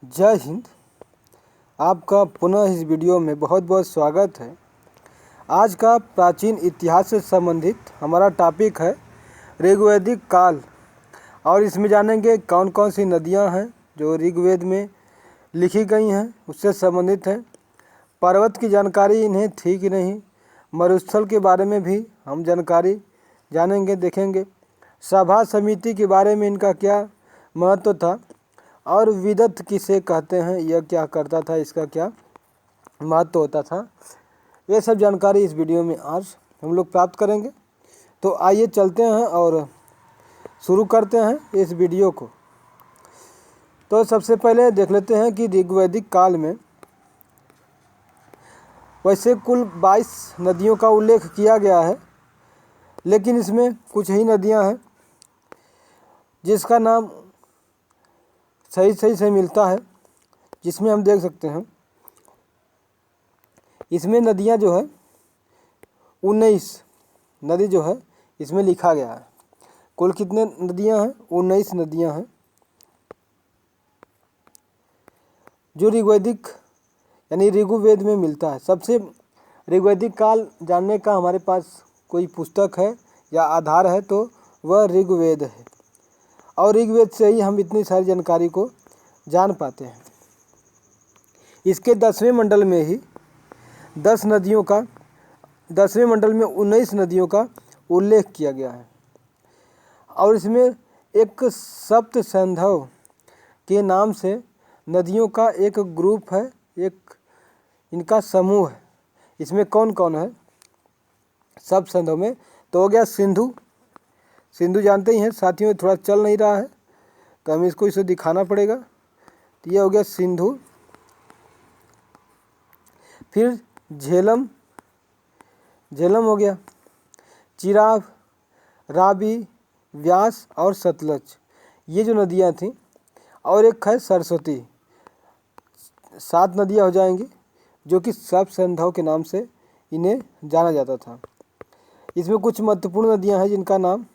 जय हिंद। आपका पुनः इस वीडियो में बहुत बहुत स्वागत है। आज का प्राचीन इतिहास से संबंधित हमारा टॉपिक है ऋग्वैदिक काल, और इसमें जानेंगे कौन कौन सी नदियां हैं जो ऋग्वेद में लिखी गई हैं, उससे संबंधित है। पर्वत की जानकारी इन्हें थी कि नहीं, मरुस्थल के बारे में भी हम जानकारी जानेंगे, देखेंगे। सभा समिति के बारे में इनका क्या महत्व था, और विदत किसे कहते हैं, यह क्या करता था, इसका क्या महत्व होता था, ये सब जानकारी इस वीडियो में आज हम लोग प्राप्त करेंगे। तो आइए चलते हैं और शुरू करते हैं इस वीडियो को। तो सबसे पहले देख लेते हैं कि ऋग्वैदिक काल में वैसे कुल 22 नदियों का उल्लेख किया गया है, लेकिन इसमें कुछ ही नदियां हैं जिसका नाम सही से मिलता है, जिसमें हम देख सकते हैं इसमें नदियां जो है 19 नदी जो है इसमें लिखा गया है। कुल कितने नदियां हैं? 19 नदियां हैं जो ऋग्वैदिक यानी ऋग्वेद में मिलता है। सबसे ऋग्वैदिक काल जानने का हमारे पास कोई पुस्तक है या आधार है तो वह ऋग्वेद है, और ऋग्वेद से ही हम इतनी सारी जानकारी को जान पाते हैं। इसके 10वें मंडल में ही 10 नदियों का 10वें मंडल में 19 नदियों का उल्लेख किया गया है, और इसमें एक सप्त सैंधव के नाम से नदियों का एक ग्रुप है, एक इनका समूह है। इसमें कौन कौन है सप्त सैंधव में? तो हो गया सिंधु। सिंधु जानते ही हैं साथियों, थोड़ा चल नहीं रहा है तो हमें इसको इसे दिखाना पड़ेगा। तो ये हो गया सिंधु। फिर झेलम, झेलम हो गया, चिराब, रावी, व्यास और सतलज, ये जो नदियां थीं। और एक है सरस्वती। 7 नदियां हो जाएंगी जो कि सप्त सैंधव के नाम से इन्हें जाना जाता था। इसमें कुछ महत्वपूर्ण नदियां हैं जिनका नाम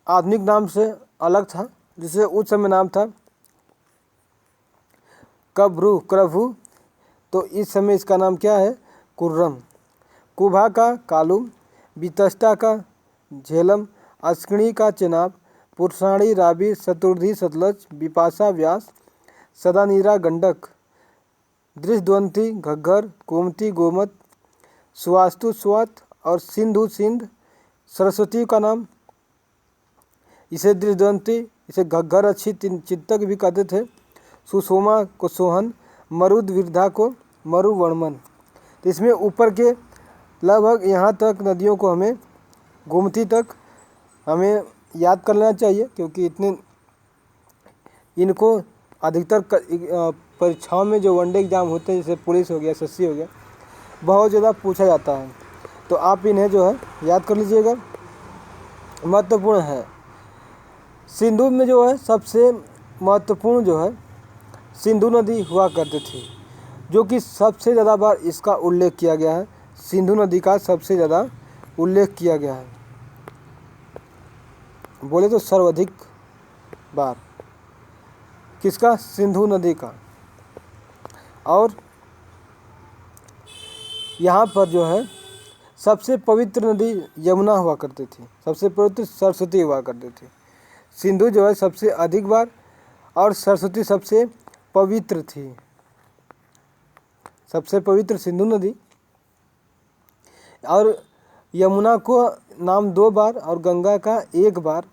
आधुनिक नाम से अलग था, जिसे उस समय नाम था क्रभु, तो इस समय इसका नाम क्या है? कुर्रम। कुभा का कालुम, वितष्टा का झेलम, अस्किणी का चेनाब, पुरसाणी, रावी, शतुर्धि सतलज, विपाशा व्यास, सदानीरा गंडक, दृष्टद्वंती घग्गर, गोमती गोमत, सुवास्तु स्वात और सिंधु सिंध। सरस्वती का नाम इसे दृष्टद्वंती, इसे घग्गर अच्छी चित्तक भी कहते थे, सुषोमा को सोहन, मरुद विरधा को मरुवर्मन। तो इसमें ऊपर के लगभग यहाँ तक नदियों को हमें गोमती तक हमें याद कर लेना चाहिए, क्योंकि इतने इनको अधिकतर परीक्षाओं में जो वनडे एग्जाम होते हैं, जैसे पुलिस हो गया, एसएससी हो गया, बहुत ज़्यादा पूछा जाता है। तो आप इन्हें जो है याद कर लीजिएगा, महत्वपूर्ण है। सिंधु में जो है सबसे महत्वपूर्ण जो है सिंधु नदी हुआ करती थी, जो कि सबसे ज़्यादा बार इसका उल्लेख किया गया है। सिंधु नदी का सबसे ज़्यादा उल्लेख किया गया है, बोले तो सर्वाधिक बार किसका? सिंधु नदी का। और यहाँ पर जो है सबसे पवित्र नदी यमुना हुआ करती थी, सबसे पवित्र सरस्वती हुआ करती थी। सिंधु जो है सबसे अधिक बार, और सरस्वती सबसे पवित्र थी। सबसे पवित्र सिंधु नदी, और यमुना को नाम 2 बार और गंगा का 1 बार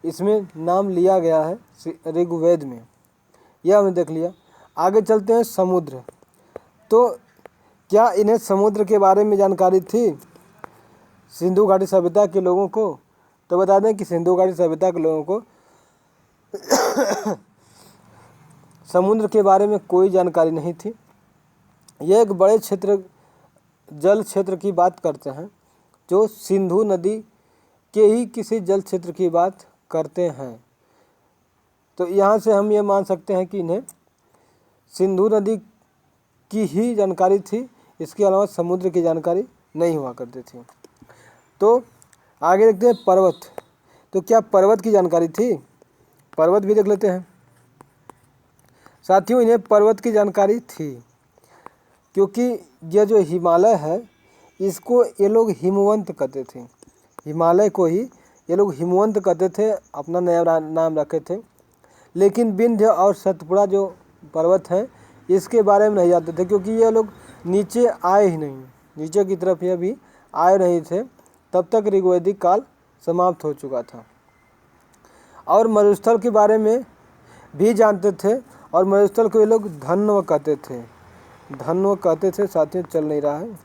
इसमें नाम लिया गया है ऋग्वेद में। यह हमने देख लिया। आगे चलते हैं समुद्र। तो क्या इन्हें समुद्र के बारे में जानकारी थी सिंधु घाटी सभ्यता के लोगों को? तो बता दें कि सिंधु घाटी सभ्यता के लोगों को समुद्र के बारे में कोई जानकारी नहीं थी। यह एक बड़े क्षेत्र, जल क्षेत्र की बात करते हैं, जो सिंधु नदी के ही किसी जल क्षेत्र की बात करते हैं। तो यहाँ से हम ये मान सकते हैं कि इन्हें सिंधु नदी की ही जानकारी थी, इसके अलावा समुद्र की जानकारी नहीं हुआ करती थी। तो आगे देखते हैं पर्वत। तो क्या पर्वत की जानकारी थी? पर्वत भी देख लेते हैं। साथियों इन्हें पर्वत की जानकारी थी, क्योंकि यह जो हिमालय है इसको ये लोग हिमवंत कहते थे। हिमालय को ही ये लोग हिमवंत कहते थे, अपना नया नाम रखे थे। लेकिन विंध्य और सतपुड़ा जो पर्वत हैं इसके बारे में नहीं जानते थे, क्योंकि ये लोग नीचे आए ही नहीं, नीचे की तरफ ये भी आए नहीं थे। तब तक ऋग्वैदिक काल समाप्त हो चुका था। और मरुस्थल के बारे में भी जानते थे, और मरुस्थल को ये लोग धन्व कहते थे। धन्व कहते थे, साथियों चल नहीं रहा है,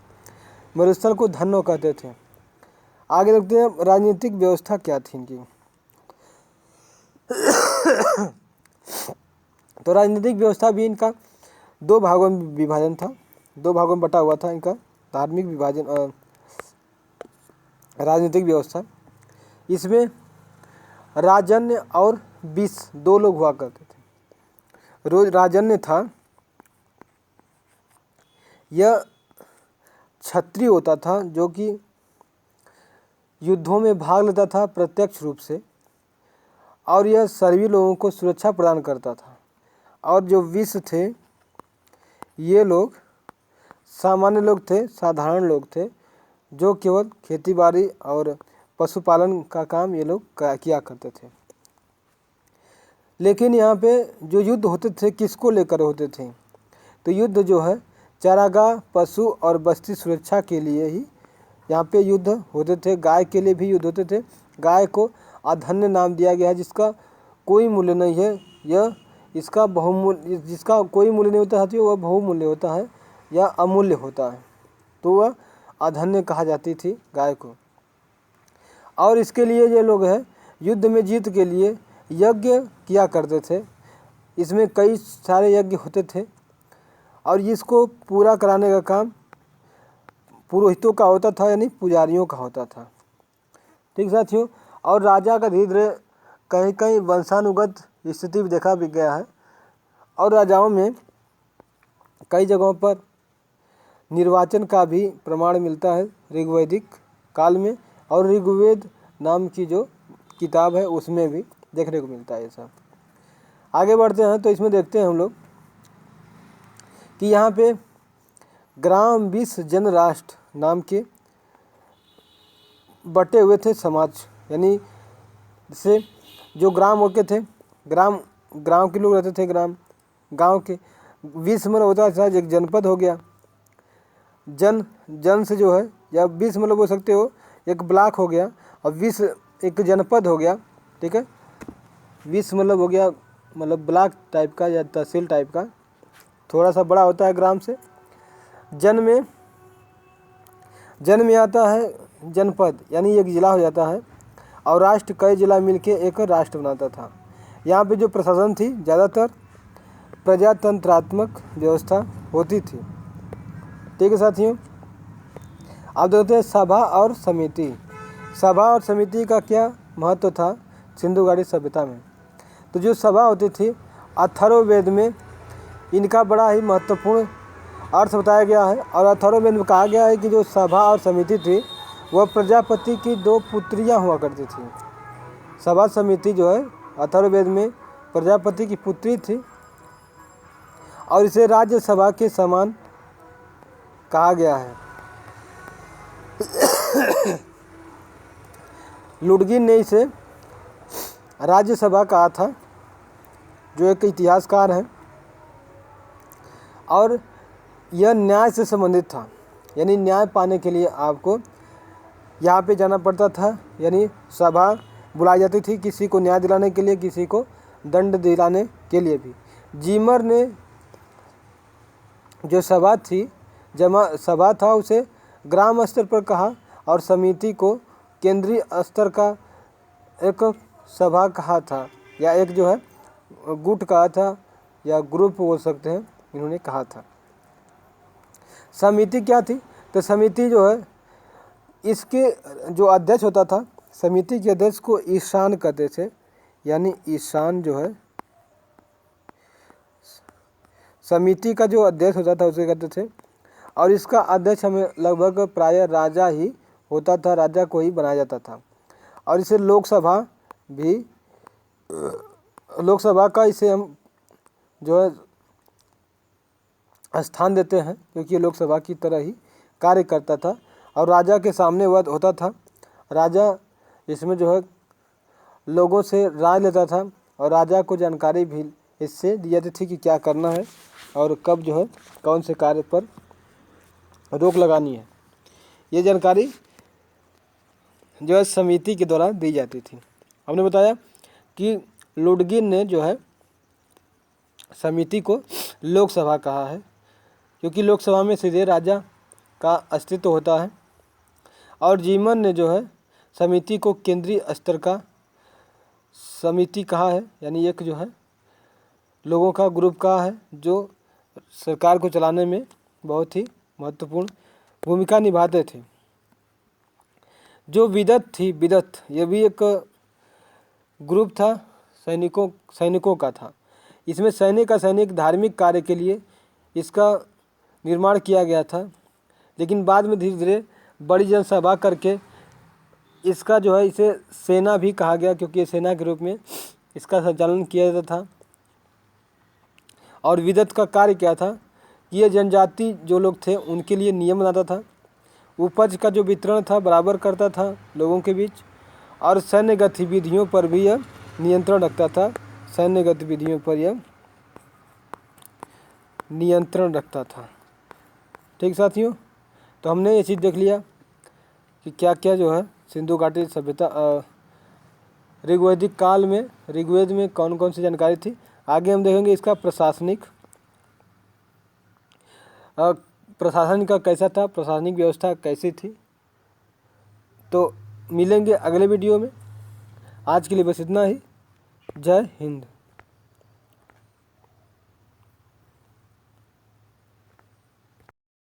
मरुस्थल को धन्व कहते थे। आगे देखते हैं राजनीतिक व्यवस्था क्या थी इनकी। तो राजनीतिक व्यवस्था भी इनका 2 भागों में विभाजन था, 2 भागों में बटा हुआ था इनका धार्मिक विभाजन राजनीतिक व्यवस्था। इसमें राजन्य और विष 2 लोग हुआ करते थे। रोज राजन्य था, यह क्षत्रिय होता था जो कि युद्धों में भाग लेता था प्रत्यक्ष रूप से, और यह सभी लोगों को सुरक्षा प्रदान करता था। और जो विष थे ये लोग सामान्य लोग थे, साधारण लोग थे, जो केवल खेतीबाड़ी और पशुपालन का काम ये लोग किया करते थे। लेकिन यहाँ पे जो युद्ध होते थे किसको लेकर होते थे, तो युद्ध जो है चारागाह, पशु और बस्ती सुरक्षा के लिए ही यहाँ पे युद्ध होते थे। गाय के लिए भी युद्ध होते थे। गाय को अधन्य नाम दिया गया है, जिसका कोई मूल्य नहीं है। यह इसका बहुमूल्य, जिसका कोई मूल्य नहीं होता है वह बहुमूल्य होता है या अमूल्य होता है, तो वह अधन्य कहा जाती थी गाय को। और इसके लिए ये लोग हैं युद्ध में जीत के लिए यज्ञ किया करते थे। इसमें कई सारे यज्ञ होते थे, और इसको पूरा कराने का काम पुरोहितों का होता था, यानी पुजारियों का होता था। ठीक साथियों, और राजा का धीरे धीरे कहीं कहीं वंशानुगत स्थिति भी देखा भी गया है, और राजाओं में कई जगहों पर निर्वाचन का भी प्रमाण मिलता है ऋग्वैदिक काल में, और ऋग्वेद नाम की जो किताब है उसमें भी देखने को मिलता है ये सब। आगे बढ़ते हैं तो इसमें देखते हैं हम लोग कि यहाँ पे ग्राम, विष, जन, राष्ट्र नाम के बटे हुए थे समाज। यानी जैसे जो ग्राम होते थे, ग्राम के लोग रहते थे, गांव के। विष मतलब होता था एक जनपद हो गया, जन से जो है, या विष मतलब बोल सकते हो एक ब्लॉक हो गया, और विष एक जनपद हो गया। ठीक है, विष मतलब हो गया मतलब ब्लॉक टाइप का या तहसील टाइप का, थोड़ा सा बड़ा होता है ग्राम से। जन में आता है जनपद, यानी एक जिला हो जाता है, और राष्ट्र कई जिला मिलके एक राष्ट्र बनाता था। यहाँ पे जो प्रशासन थी ज़्यादातर प्रजातंत्रात्मक व्यवस्था होती थी। ठीक है साथियों, अब देखते हैं सभा और समिति। सभा और समिति का क्या महत्व था सिंधु घाटी सभ्यता में। तो जो सभा होती थी अथर्ववेद में इनका बड़ा ही महत्वपूर्ण अर्थ बताया गया है, और अथर्ववेद में कहा गया है कि जो सभा और समिति थी वह प्रजापति की 2 पुत्रियां हुआ करती थी। सभा समिति जो है अथर्ववेद में प्रजापति की पुत्री थी, और इसे राज्यसभा के समान कहा गया है। लुडगिन ने इसे राज्यसभा कहा था, जो एक इतिहासकार हैं, और यह न्याय से संबंधित था। यानी न्याय पाने के लिए आपको यहाँ पे जाना पड़ता था, यानी सभा बुलाई जाती थी किसी को न्याय दिलाने के लिए, किसी को दंड दिलाने के लिए भी। जीमर ने जो सभा था उसे ग्राम स्तर पर कहा, और समिति को केंद्रीय स्तर का एक सभा कहा था, या एक जो है गुट कहा था, या ग्रुप बोल सकते हैं, इन्होंने कहा था। समिति क्या थी, तो समिति जो है इसके जो अध्यक्ष होता था, समिति के अध्यक्ष को ईशान कहते थे। यानी ईशान जो है समिति का जो अध्यक्ष होता था उसे कहते थे, और इसका अध्यक्ष हमें लगभग प्रायः राजा ही होता था, राजा को ही बनाया जाता था। और इसे लोकसभा का इसे हम जो है स्थान देते हैं, क्योंकि ये लोकसभा की तरह ही कार्य करता था और राजा के सामने वह होता था। राजा इसमें जो है लोगों से राय लेता था और राजा को जानकारी भी इससे दी जाती थी कि क्या करना है और कब जो है कौन से कार्य पर रोक लगानी है। ये जानकारी जो है समिति के द्वारा दी जाती थी। हमने बताया कि लुडगिन ने जो है समिति को लोकसभा कहा है, क्योंकि लोकसभा में सीधे राजा का अस्तित्व होता है। और जीमन ने जो है समिति को केंद्रीय स्तर का समिति कहा है, यानी एक जो है लोगों का ग्रुप कहा है जो सरकार को चलाने में बहुत ही महत्वपूर्ण भूमिका निभाते थे। जो विदत थी, विदत ये भी एक ग्रुप था, सैनिकों का था। इसमें सैनिक धार्मिक कार्य के लिए इसका निर्माण किया गया था, लेकिन बाद में धीरे धीरे बड़ी जनसभा करके इसका जो है इसे सेना भी कहा गया, क्योंकि ये सेना के रूप में इसका संचालन किया जाता था। और विदत का कार्य क्या था कि ये जनजाति जो लोग थे उनके लिए नियम बनाता था, उपज का जो वितरण था बराबर करता था लोगों के बीच, और सैन्य गतिविधियों पर भी यह नियंत्रण रखता था। सैन्य गतिविधियों पर यह नियंत्रण रखता था। ठीक साथियों, तो हमने ये चीज़ देख लिया कि क्या क्या जो है सिंधु घाटी सभ्यता ऋग्वैदिक काल में ऋग्वेद में कौन कौन सी जानकारी थी। आगे हम देखेंगे इसका प्रशासन का कैसा था, प्रशासनिक व्यवस्था कैसी थी। तो मिलेंगे अगले वीडियो में। आज के लिए बस इतना ही। जय हिंद।